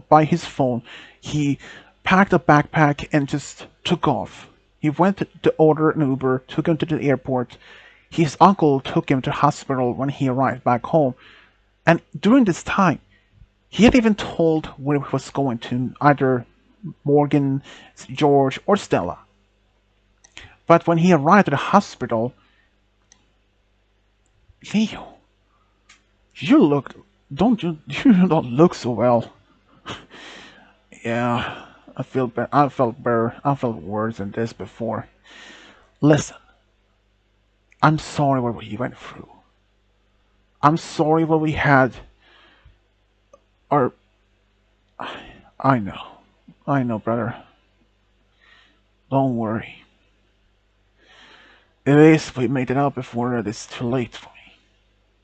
[SPEAKER 1] by his phone. He packed a backpack and just took off. He went to order an Uber, took him to the airport. His uncle took him to the hospital when he arrived back home. And during this time, he had even told where he was going to, either Morgan, George, or Stella. But when he arrived at the hospital, Leo, you look, don't you? You don't look so well. Yeah, I feel better. I felt better. I felt worse than this before. Listen, I'm sorry what we went through. I'm sorry what we had. Or I know, brother. Don't worry. It is. We made it out before it is too late for me.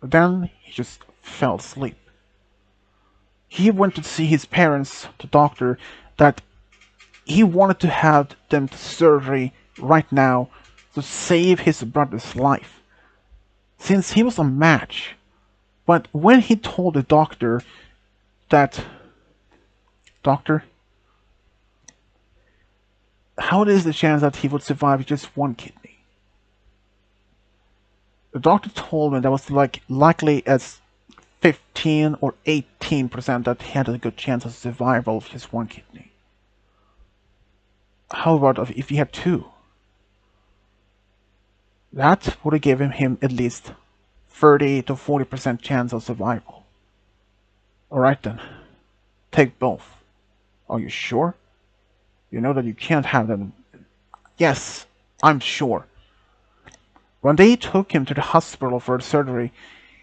[SPEAKER 1] But then he just fell asleep. He went to see his parents, the doctor, that he wanted to have them surgery right now to save his brother's life, since he was a match. But when he told the doctor that, doctor, how is the chance that he would survive just one kidney? The doctor told me that was like likely as 15 or 18% that he had a good chance of survival of just one kidney. How about if he had two? That would have given him at least 30 to 40% chance of survival. Alright then, take both. Are you sure? You know that you can't have them. Yes, I'm sure. When they took him to the hospital for the surgery,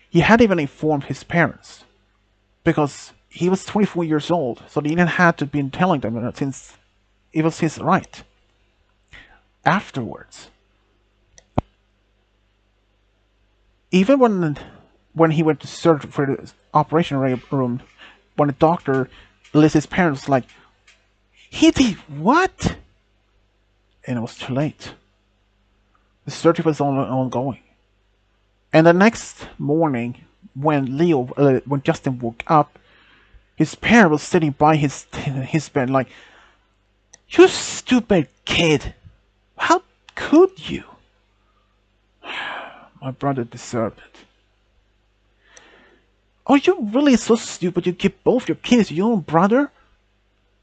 [SPEAKER 1] he hadn't even informed his parents. Because he was 24 years old, so he didn't have to be telling them since it was his right. Afterwards, even when he went to search for the operation room, when the doctor lists his parents, like, he did what? And it was too late. The surgery was ongoing. And the next morning, when Justin woke up, his parent was sitting by his bed, like, "You stupid kid! How could you?" My brother deserved it. Are you really so stupid you give both your kids to your own brother?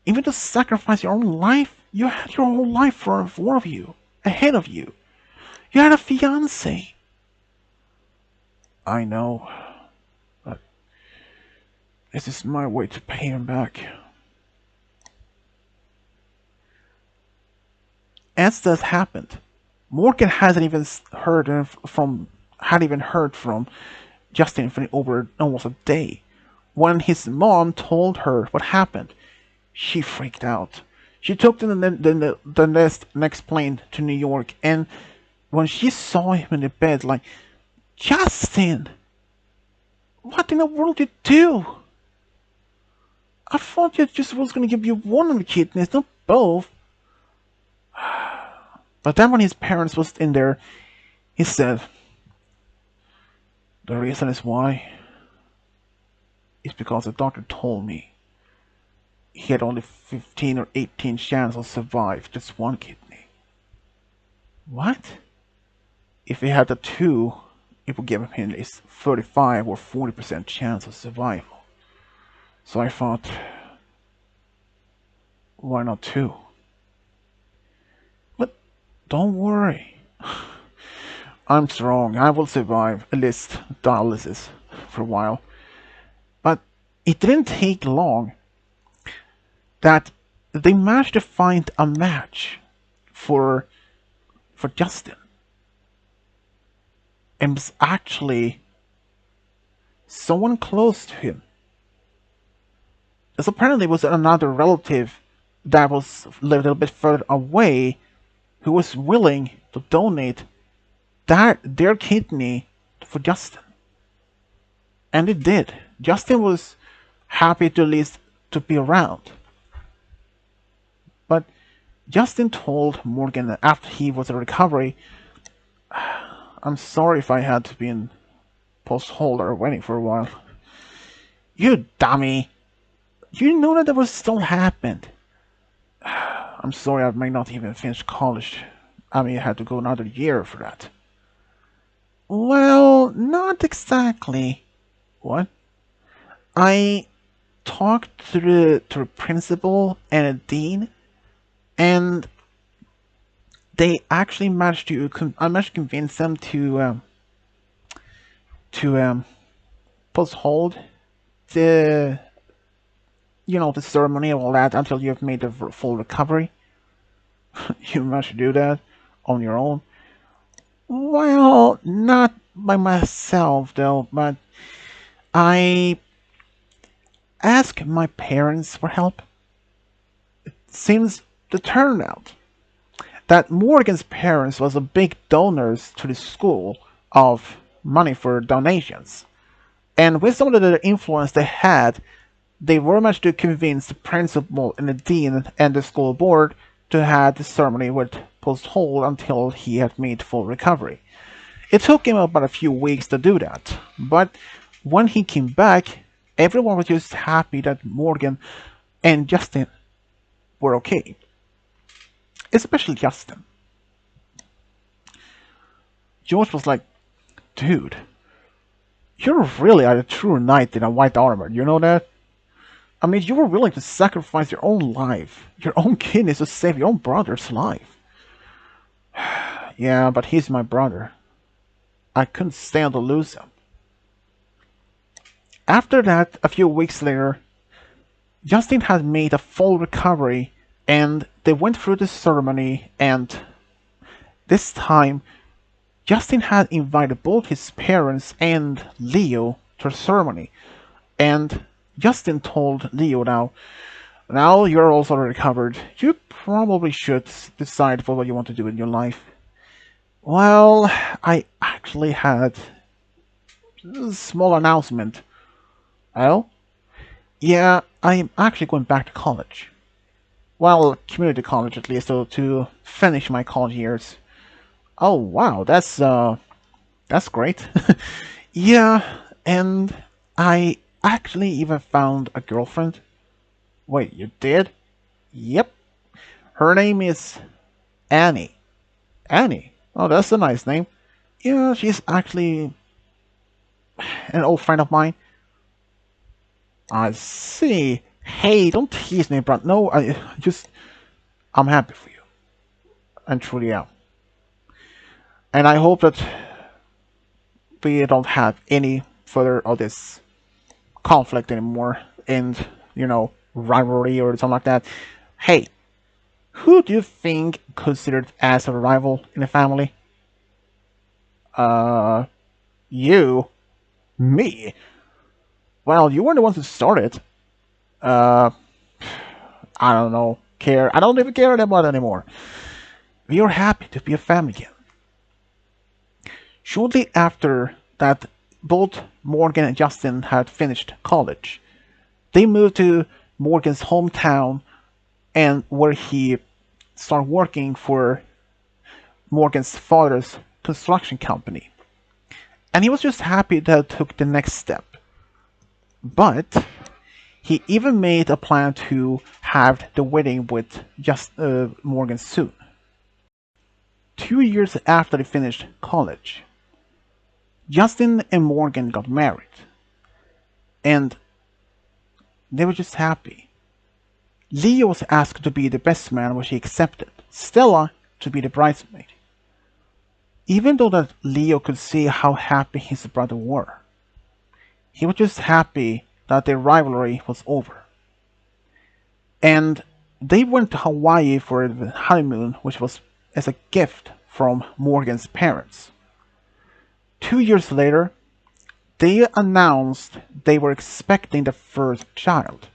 [SPEAKER 1] Even to sacrifice your own life? You had your whole life for four of you, ahead of you. You had a fiance. I know, but this is my way to pay him back. As this happened, Morgan hadn't even heard from Justin for over almost a day. When his mom told her what happened, she freaked out. She took the next plane to New York, and when she saw him in the bed, like, "Justin, what in the world did you do? I thought you just was gonna give you one of the kidneys, not both." But then when his parents was in there, he said, "The reason is why is because the doctor told me he had only 15 or 18 chance of survive just one kidney." What? If he had the two, it would give him at least 35 or 40% chance of survival. So I thought, why not two? But don't worry. I'm strong. I will survive at least dialysis for a while. But it didn't take long that they managed to find a match for Justin. And it was actually someone close to him. As apparently it was another relative that was lived a little bit further away who was willing to donate their kidney for Justin. And it did. Justin was happy to at least to be around. But Justin told Morgan that after he was in recovery, I'm sorry if I had to be in post holder waiting for a while. You dummy! You know that was still happened. I'm sorry I may not even finish college. I may have to go another year for that. Well, not exactly. What? I talked to the principal and a dean, and they actually managed to I managed to convince them to postpone the the ceremony and all that until you've made a full recovery. You managed to do that on your own. Well, not by myself though, but I asked my parents for help. Since the turnout that Morgan's parents was a big donors to the school of money for donations. And with some of the influence they had, they were much to convince the principal and the dean and the school board to have the ceremony with post hold until he had made full recovery. It took him about a few weeks to do that, but when he came back, everyone was just happy that Morgan and Justin were okay. Especially Justin. George was like, dude, you're really a true knight in a white armor, you know that? I mean, you were willing to sacrifice your own life, your own kidneys to save your own brother's life. Yeah, but he's my brother. I couldn't stand to lose him. After that, a few weeks later, Justin had made a full recovery and they went through the ceremony, and this time Justin had invited both his parents and Leo to the ceremony. And Justin told Leo now you're also recovered. You probably should decide for what you want to do in your life. Well, I actually had a small announcement. Oh? Yeah, I'm actually going back to college. Well, community college at least, so to finish my college years. Oh wow, that's great. Yeah, and I actually even found a girlfriend. Wait, you did? Yep. Her name is Annie. Annie? Oh, that's a nice name. Yeah, she's actually an old friend of mine. I see. Hey, don't tease me, bro. No, I'm happy for you. And truly am. And I hope that we don't have any further of this conflict anymore and, rivalry or something like that. Hey, who do you think considered as a rival in the family? Uh, you? Me? Well, you were the ones who started. Uh, I don't know. Care. I don't even care about it anymore. We are happy to be a family again. Shortly after that, both Morgan and Justin had finished college. They moved to Morgan's hometown and where he started working for Morgan's father's construction company. And he was just happy that he took the next step. But he even made a plan to have the wedding with Morgan soon. 2 years after they finished college, Justin and Morgan got married. And they were just happy. Leo was asked to be the best man, which he accepted. Stella to be the bridesmaid. Even though that Leo could see how happy his brother were, he was just happy that their rivalry was over. And they went to Hawaii for the honeymoon, which was as a gift from Morgan's parents. 2 years later, they announced they were expecting the first child,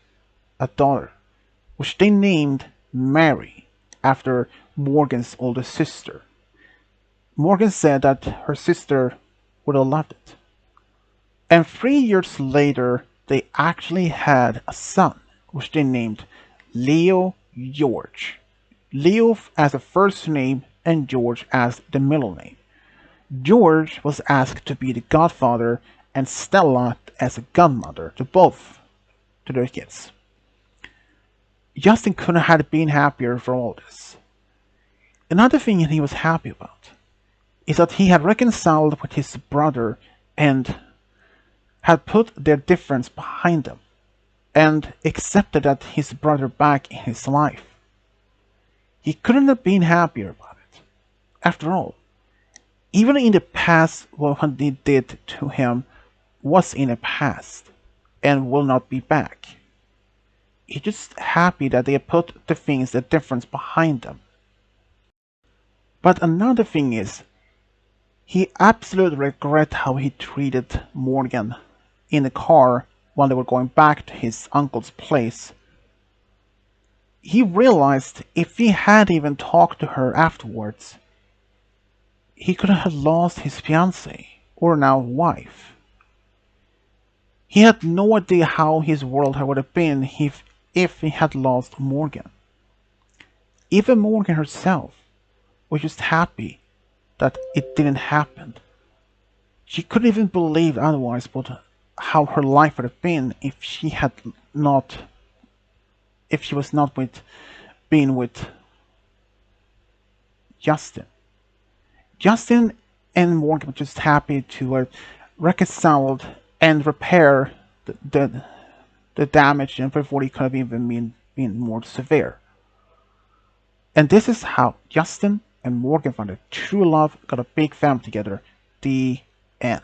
[SPEAKER 1] a daughter, which they named Mary after Morgan's older sister. Morgan said that her sister would have loved it. And 3 years later, they actually had a son, which they named Leo George. Leo as the first name and George as the middle name. George was asked to be the godfather and Stella as a godmother to both to their kids. Justin couldn't have been happier for all this. Another thing he was happy about is that he had reconciled with his brother and had put their difference behind them and accepted that his brother back in his life. He couldn't have been happier about it. After all, even in the past, what they did to him was in the past and will not be back. He's just happy that they put the things, the difference behind them. But another thing is, he absolutely regrets how he treated Morgan in the car when they were going back to his uncle's place. He realized if he had even talked to her afterwards, he could have lost his fiancée, or now wife. He had no idea how his world would have been if he had lost Morgan. Even Morgan herself was just happy that it didn't happen. She couldn't even believe otherwise but how her life would have been if she was not being with Justin. Justin and Morgan were just happy to reconcile and repair the damage and before it could have even been more severe. And this is how Justin and Morgan found a true love, got a big family together. The end.